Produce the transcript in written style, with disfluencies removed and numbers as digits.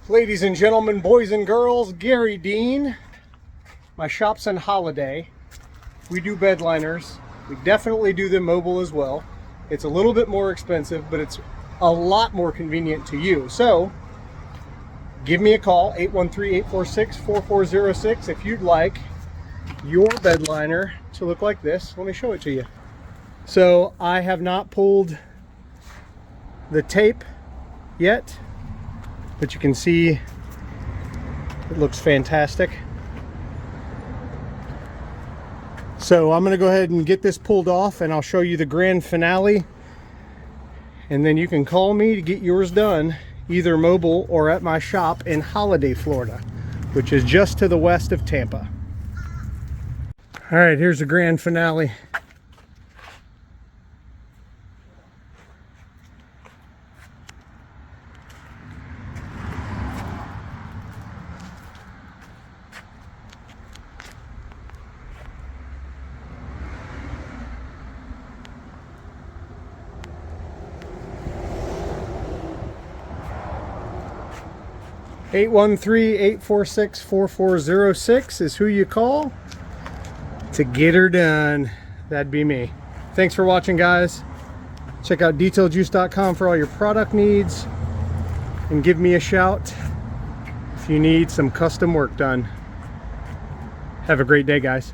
Ladies and gentlemen, boys and girls, Garry Dean. My shop's in Holiday. We do bed liners. We definitely do them mobile as well. It's a little bit more expensive, but it's a lot more convenient to you. So give me a call, 813-846-4406, if you'd like your bed liner to look like this. Let me show it to you. So I have not pulled the tape yet, but you can see it looks fantastic. So I'm gonna go ahead and get this pulled off and I'll show you the grand finale, and then you can call me to get yours done, either mobile or at my shop in Holiday, Florida, which is just to the west of Tampa. All right, here's the grand finale. Eight 813-846-4406 is who you call to get her done. That'd be me. Thanks for watching, guys. Check out detailjuice.com for all your product needs, and give me a shout if you need some custom work done. Have a great day, guys.